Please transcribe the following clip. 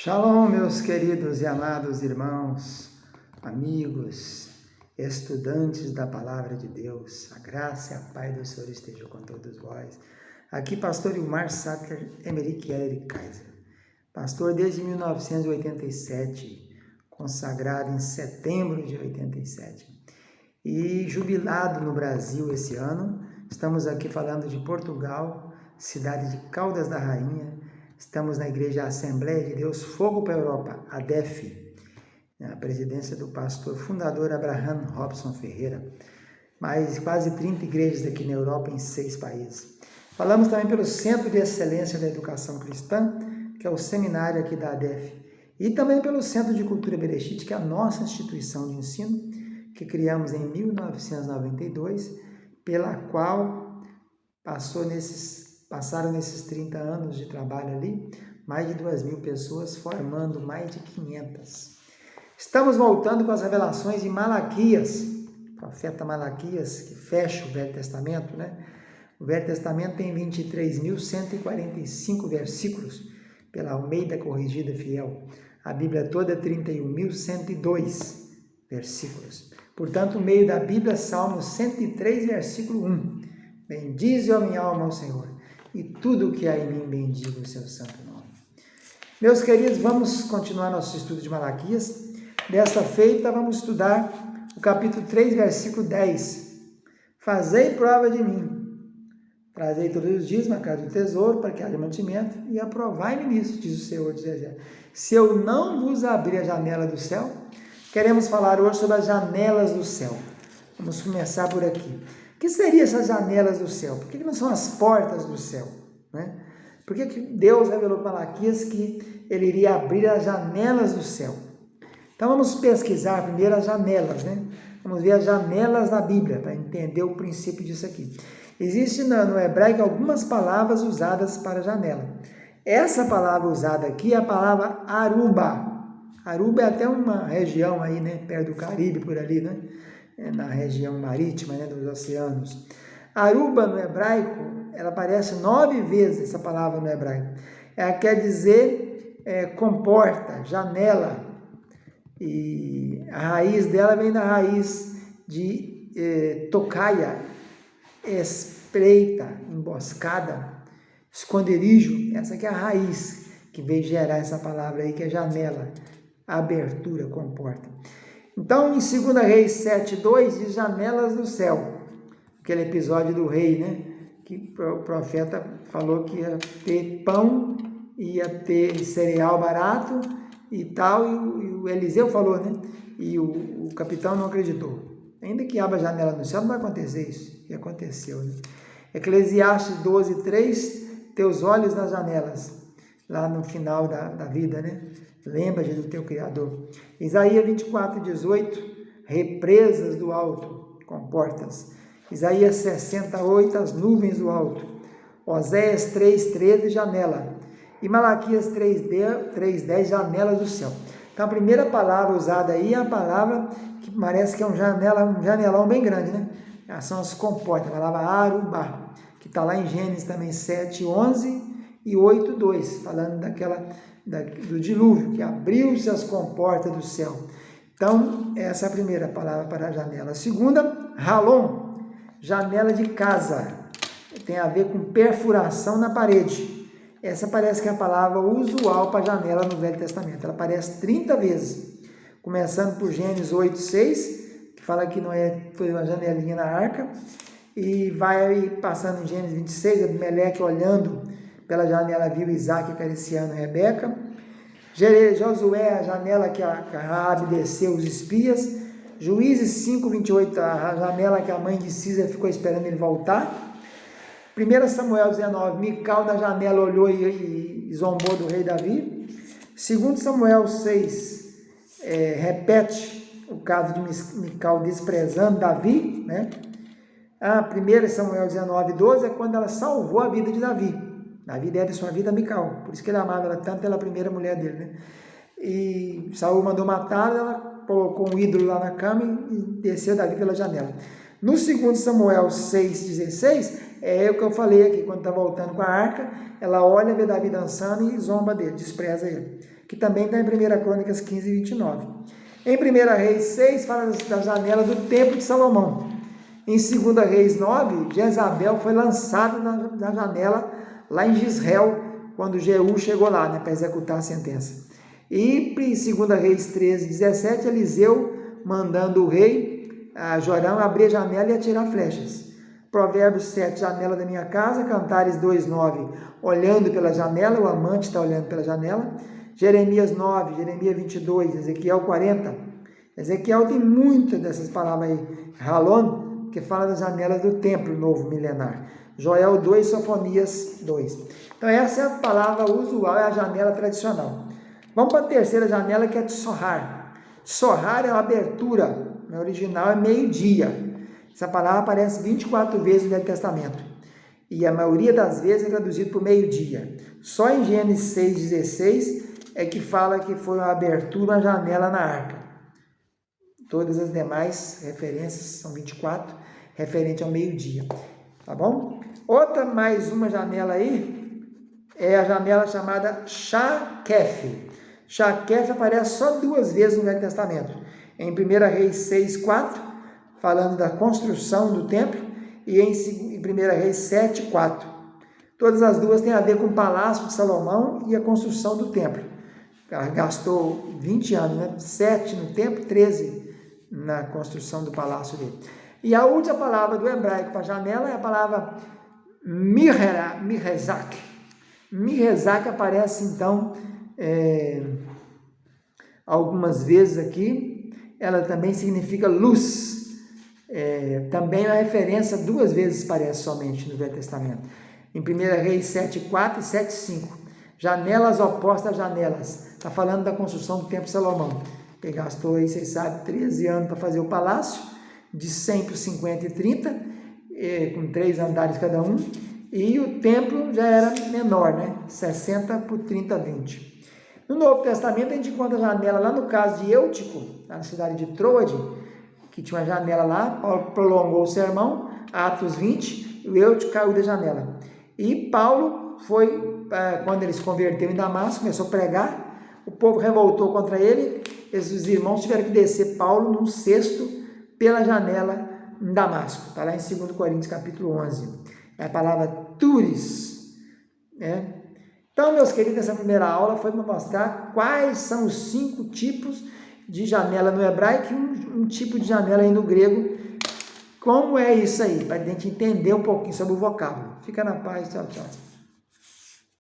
Shalom, meus queridos e amados irmãos, amigos, estudantes da Palavra de Deus. A graça e a paz do Senhor estejam com todos vós. Aqui, pastor Ilmar Sattler Emerick Ellery Kaiser. Pastor desde 1987, consagrado em setembro de 87. E jubilado no Brasil esse ano. Estamos aqui falando de Portugal, cidade de Caldas da Rainha. Estamos na Igreja Assembleia de Deus Fogo para a Europa, ADEF, na presidência do pastor fundador Abraham Robson Ferreira. Mais quase 30 igrejas aqui na Europa, em 6 países. Falamos também pelo Centro de Excelência da Educação Cristã, que é o seminário aqui da ADEF. E também pelo Centro de Cultura Bereshit, que é a nossa instituição de ensino, que criamos em 1992, pela qual passaram nesses 30 anos de trabalho ali, mais de 2.000 pessoas, formando mais de 500. Estamos voltando com as revelações de Malaquias, profeta Malaquias, que fecha o Velho Testamento, né? O Velho Testamento tem 23.145 versículos, pela Almeida Corrigida Fiel. A Bíblia toda é 31.102 versículos. Portanto, o meio da Bíblia, Salmo 103, versículo 1. Bendize, ó minha alma, ao Senhor, e tudo o que há em mim bendiga o seu santo nome. Meus queridos, vamos continuar nosso estudo de Malaquias. Desta feita, vamos estudar o capítulo 3, versículo 10. Fazei prova de mim, trazei todos os dias na casa do tesouro, para que haja mantimento, e aprovai-me nisso, diz o Senhor dos Exércitos. Se eu não vos abrir a janela do céu, queremos falar hoje sobre as janelas do céu. Vamos começar por aqui. O que seriam essas janelas do céu? Por que não são as portas do céu? Né? Por que Deus revelou para Malaquias que ele iria abrir as janelas do céu? Então vamos pesquisar primeiro as janelas, né? Vamos ver as janelas da Bíblia, para entender o princípio disso aqui. Existe no hebraico algumas palavras usadas para janela. Essa palavra usada aqui é a palavra aruba. Aruba é até uma região aí, né? Perto do Caribe, por ali, né? Na região marítima, né, dos oceanos. Aruba, no hebraico, ela aparece 9 vezes, essa palavra no hebraico. Ela quer dizer comporta, janela. E a raiz dela vem da raiz de tocaia, espreita, emboscada, esconderijo. Essa aqui é a raiz que veio gerar essa palavra aí, que é janela, abertura, comporta. Então, em 2 Reis 7:2, diz janelas do céu. Aquele episódio do rei, né? Que o profeta falou que ia ter pão, ia ter cereal barato e tal. E o Eliseu falou, né? E o capitão não acreditou. Ainda que abra a janela no céu, não vai acontecer isso. E aconteceu, né? Eclesiastes 12:3, teus olhos nas janelas. Lá no final da vida, né? Lembra-te do teu Criador. Isaías 24:18, represas do alto, comportas. Isaías 68, as nuvens do alto. Oséias 3:13, janela. E Malaquias 3:10, janelas do céu. Então a primeira palavra usada aí é a palavra que parece que é um janelão bem grande, né? São as comportas, a palavra arubá, que está lá em Gênesis também 7:11 e 8:2, falando do dilúvio, que abriu-se as comportas do céu. Então, essa é a primeira palavra para a janela. A segunda, halom, janela de casa. Tem a ver com perfuração na parede. Essa parece que é a palavra usual para janela no Velho Testamento. Ela aparece 30 vezes. Começando por Gênesis 8:6, que fala que Noé foi uma janelinha na arca. E vai passando em Gênesis 26, Abimeleque olhando pela janela viu Isaac acariciando Rebeca. Josué, a janela que a Raabe desceu os espias. Juízes 5:28, a janela que a mãe de Císara ficou esperando ele voltar. 1 Samuel 19, Mical na janela olhou e zombou do rei Davi. 2 Samuel 6, repete o caso de Mical desprezando Davi, né? 1 Samuel 19:12 é quando ela salvou a vida de Davi. Davi deve sua vida a Mical, por isso que ele amava ela tanto, ela é a primeira mulher dele, né? E Saul mandou matar, ela colocou um ídolo lá na cama e desceu Davi pela janela. No 2 Samuel 6:16, é o que eu falei aqui, quando está voltando com a arca, ela olha, vê Davi dançando e zomba dele, despreza ele. que também está em 1 Crônicas 15, 29. Em 1 Reis 6, fala da janela do templo de Salomão. Em 2 Reis 9, Jezabel foi lançada na janela lá em Jezreel, quando Jeú chegou lá, né, para executar a sentença. E em 2 Reis 13, 17, Eliseu mandando o rei Jorão abrir a janela e atirar flechas. Provérbios 7, janela da minha casa. Cantares 2, 9, olhando pela janela, o amante está olhando pela janela. Jeremias 9, Jeremias 22, Ezequiel 40. Ezequiel tem muitas dessas palavras aí. Halon, que fala das janelas do templo novo milenar. Joel 2, Sofonias 2. Então essa é a palavra usual, é a janela tradicional. Vamos para a terceira janela, que é de Sohar. Sohar é uma abertura, no original é meio-dia. Essa palavra aparece 24 vezes no Velho Testamento. E a maioria das vezes é traduzido por meio-dia. Só em Gênesis 6,16 é que fala que foi uma abertura, uma janela na arca. Todas as demais referências são 24, referente ao meio-dia. Tá bom? Outra, mais uma janela aí, é a janela chamada Shakef. Shakef aparece só 2 vezes no Velho Testamento. Em 1 Reis 6, 4, falando da construção do templo, e em 1 Reis 7, 4. Todas as duas têm a ver com o Palácio de Salomão e a construção do templo. Ela gastou 20 anos, né? 7 no templo, 13 na construção do palácio dele. E a última palavra do hebraico para janela é a palavra Mirezak. Mirezak aparece, então, algumas vezes aqui. Ela também significa luz. Também é uma referência 2 vezes aparece somente no Velho Testamento. Em 1 Reis 7, 4 e 7, 5. Janelas opostas a janelas. Está falando da construção do Templo de Salomão. Ele gastou aí, vocês sabem, 13 anos para fazer o palácio, de 100 por 50 e 30, com 3 andares cada um. E o templo já era menor, né? 60 por 30, 20. No Novo Testamento a gente encontra a janela lá no caso de Eutico, na cidade de Troade, que tinha uma janela lá. Paulo prolongou o sermão, Atos 20, e o Eutico caiu da janela. E Paulo foi, quando ele se converteu em Damasco, começou a pregar, o povo revoltou contra ele, esses irmãos tiveram que descer Paulo num cesto pela janela em Damasco. Está lá em 2 Coríntios capítulo 11. É a palavra turis, né? Então, meus queridos, essa primeira aula foi para mostrar quais são os 5 tipos de janela no hebraico e um tipo de janela aí no grego. Como é isso aí? Para a gente entender um pouquinho sobre o vocábulo. Fica na paz, tchau, tchau.